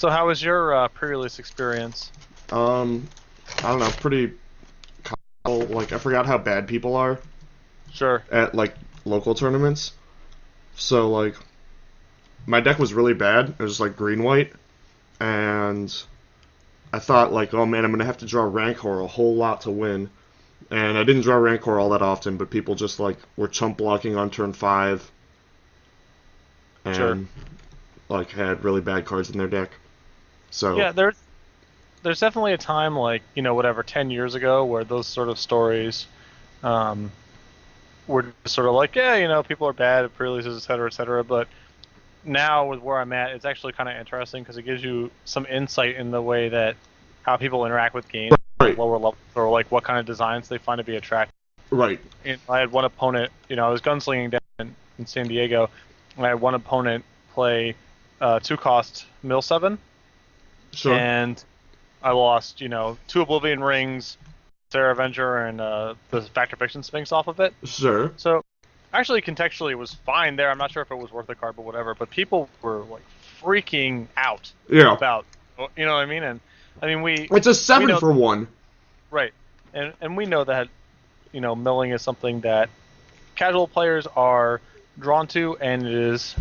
So how was your pre-release experience? Um, I don't know, pretty like I forgot how bad people are Sure. at like local tournaments. So like my deck was really bad. It was like green white, and I thought like, oh man, I'm gonna have to draw Rancor a whole lot to win. And I didn't draw Rancor all that often, but people just like were chump blocking on turn 5 Sure. and like had really bad cards in their deck. So Yeah, there's definitely a time like, whatever, 10 years ago where those sort of stories um, were just sort of like, yeah, people are bad at pre-releases, et cetera, et cetera. But now with where I'm at, it's actually kind of interesting because it gives you some insight in the way that how people interact with games at right, lower levels or like what kind of designs they find to be attractive. right, And I had one opponent, I was gunslinging down in San Diego, and I had one opponent play 2-cost Mill 7, sure, and I lost, two Oblivion Rings, Sarah Avenger, and the Factor Fiction Sphinx off of it. sure, So, actually, contextually, it was fine there. I'm not sure if it was worth the card, but whatever. But people were, like, freaking out yeah. about, you know what I mean? And, I mean, It's a we 7 know, for 1. right. And we know that, milling is something that casual players are drawn to, and it is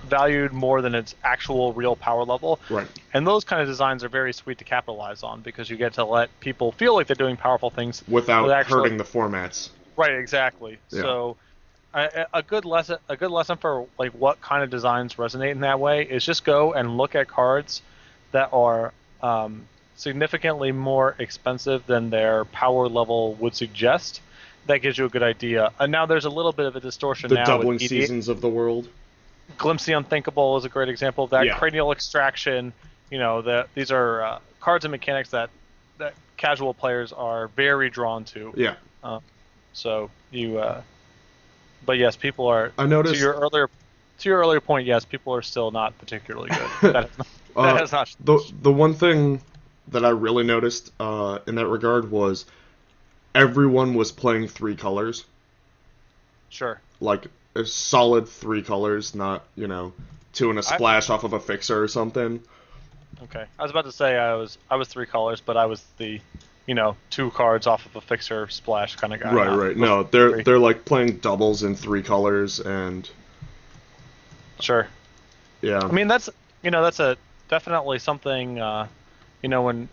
valued more than its actual real power level. Right. And those kind of designs are very sweet to capitalize on because you get to let people feel like they're doing powerful things Without actually hurting the formats. right, exactly. Yeah. So a good lesson for like what kind of designs resonate in that way is just go and look at cards that are significantly more expensive than their power level would suggest. That gives you a good idea. And now there's a little bit of a distortion The now with doubling seasons of the world. Glimpse the Unthinkable is a great example of that. Yeah. Cranial Extraction, these are cards and mechanics that casual players are very drawn to. Yeah. So but yes, people are. I noticed To your earlier point, yes, people are still not particularly good. That has not. the one thing that I really noticed in that regard was everyone was playing 3 colors. Sure. Like a solid 3 colors, not 2 and a splash off of a fixer or something. Okay, I was about to say I was 3 colors, but I was the 2 cards off of a fixer splash kind of guy. Right. No, they're like playing doubles in 3 colors and sure. yeah. I mean that's a definitely something when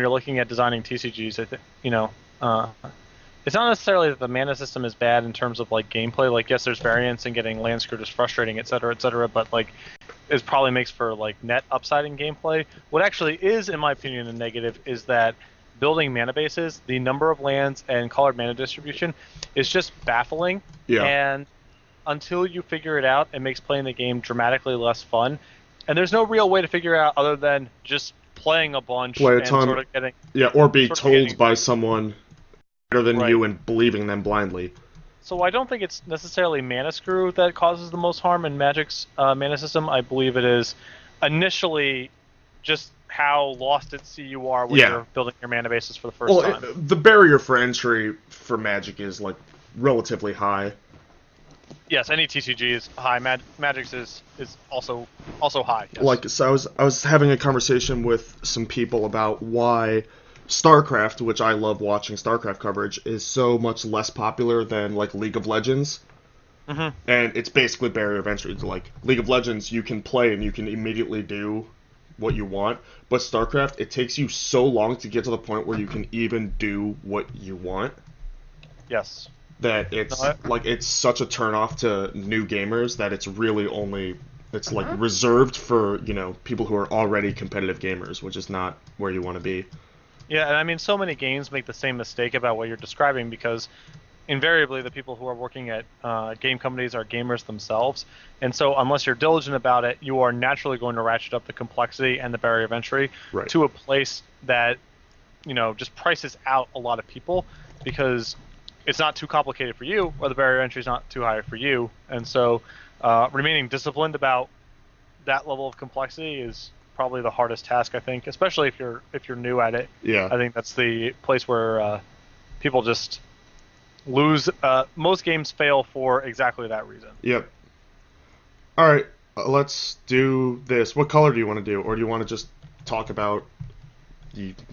you're looking at designing TCGs. I think it's not necessarily that the mana system is bad in terms of like gameplay. Like yes, there's variance and getting land screwed is frustrating, et cetera, but like it probably makes for like net upside in gameplay. What actually is, in my opinion, a negative is that building mana bases, the number of lands and colored mana distribution is just baffling. Yeah. And until you figure it out, it makes playing the game dramatically less fun. And there's no real way to figure it out other than just playing a bunch Play a and ton. sort of getting or be sort of told getting- by someone better than Right. you and believing them blindly. So I don't think it's necessarily mana screw that causes the most harm in Magic's mana system. I believe it is initially just how lost at sea you are when you're building your mana bases for the first time. The barrier for entry for Magic is like relatively high. Yes, any TCG is high. Magic's is also high. Yes. Like so I was having a conversation with some people about why StarCraft, which I love watching StarCraft coverage, is so much less popular than like League of Legends. Mm-hmm. And it's basically barrier of entry. Like League of Legends, you can play and you can immediately do what you want, but StarCraft, it takes you so long to get to the point where you can even do what you want. Yes. That it's such a turnoff to new gamers that it's really only like reserved for people who are already competitive gamers, which is not where you want to be. Yeah, and I mean, so many games make the same mistake about what you're describing because invariably the people who are working at game companies are gamers themselves, and so unless you're diligent about it, you are naturally going to ratchet up the complexity and the barrier of entry to a place that just prices out a lot of people because it's not too complicated for you, or the barrier of entry is not too high for you, and so remaining disciplined about that level of complexity is probably the hardest task, I think, especially if you're new at it. Yeah. I think that's the place where people just lose. Most games fail for exactly that reason. Yep. All right, let's do this. What color do you want to do, or do you want to just talk about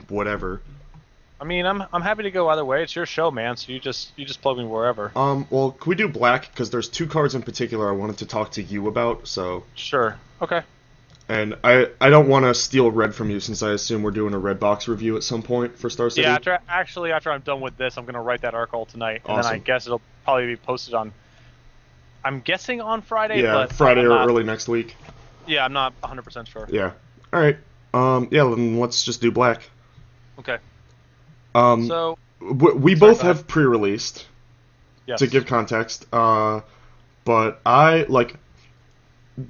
whatever. I mean, I'm happy to go either way. It's your show, man. So you just plug me wherever. Well, can we do black? Because there's 2 cards in particular I wanted to talk to you about. So. Sure. Okay. And I don't want to steal red from you since I assume we're doing a red box review at some point for Star City. Yeah. After I'm done with this, I'm gonna write that article tonight, and Awesome. then I guess it'll probably be posted on. I'm guessing on Friday. Yeah, but Friday or early next week. Yeah, I'm not 100% sure. Yeah. All right. Yeah. Then let's just do black. Okay. So we both have pre-released. Yes. To give context. But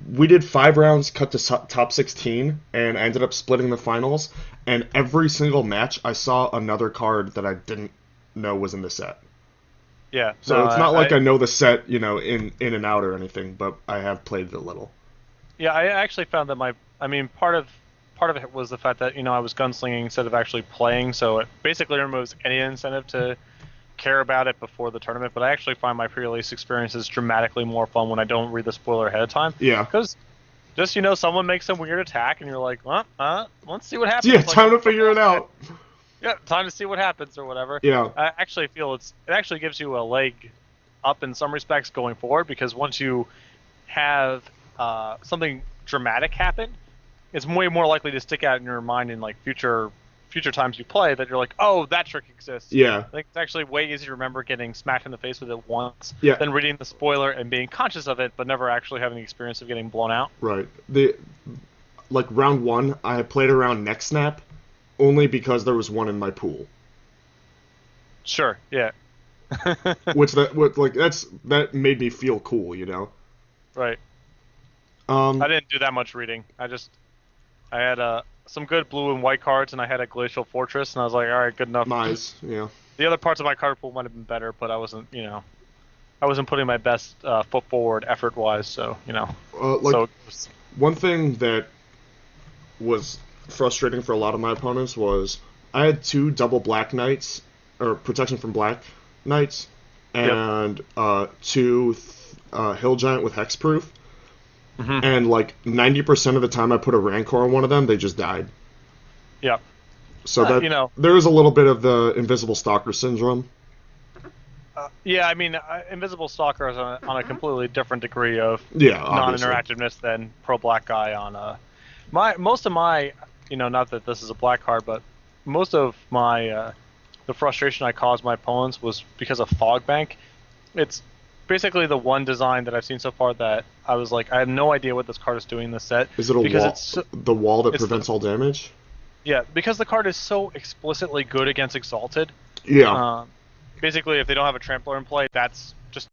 we did 5 rounds, cut to top 16, and I ended up splitting the finals. And every single match, I saw another card that I didn't know was in the set. Yeah. So it's not like I know the set, in and out or anything, but I have played it a little. Yeah, I actually found that part of it was the fact that I was gunslinging instead of actually playing, so it basically removes any incentive to care about it before the tournament. But I actually find my pre-release experience is dramatically more fun when I don't read the spoiler ahead of time. Yeah. Because just someone makes some weird attack and you're like, let's see what happens. Yeah, time to figure it out. Yeah, time to see what happens or whatever. Yeah. I actually feel it actually gives you a leg up in some respects going forward, because once you have something dramatic happen, it's way more likely to stick out in your mind in future times you play, that you're like, oh, that trick exists. Yeah. I think it's actually way easier to remember getting smacked in the face with it once Yeah. than reading the spoiler and being conscious of it, but never actually having the experience of getting blown out. Right. Round 1, I had played around neck snap only because there was one in my pool. Sure. Yeah. That made me feel cool, Right. I didn't do that much reading. I had some good blue and white cards, and I had a Glacial Fortress, and I was like, all right, good enough. Nice, yeah. The other parts of my card pool might have been better, but I wasn't putting my best foot forward effort-wise, so, One thing that was frustrating for a lot of my opponents was I had 2 double black knights, or protection from black knights, and 2 hill giant with hexproof. Mm-hmm. And 90% of the time I put a Rancor on one of them, they just died. Yeah. So that there is a little bit of the Invisible Stalker syndrome. Yeah, Invisible Stalker is on a completely different degree of obviously. non-interactiveness than Pro Black Guy on most of my not that this is a black card, but most of my the frustration I caused my opponents was because of Fog Bank. It's basically the one design that I've seen so far that I was like, I have no idea what this card is doing in this set. Is it the wall that prevents all damage? Yeah, because the card is so explicitly good against Exalted. Yeah. Basically, if they don't have a Trampler in play, that's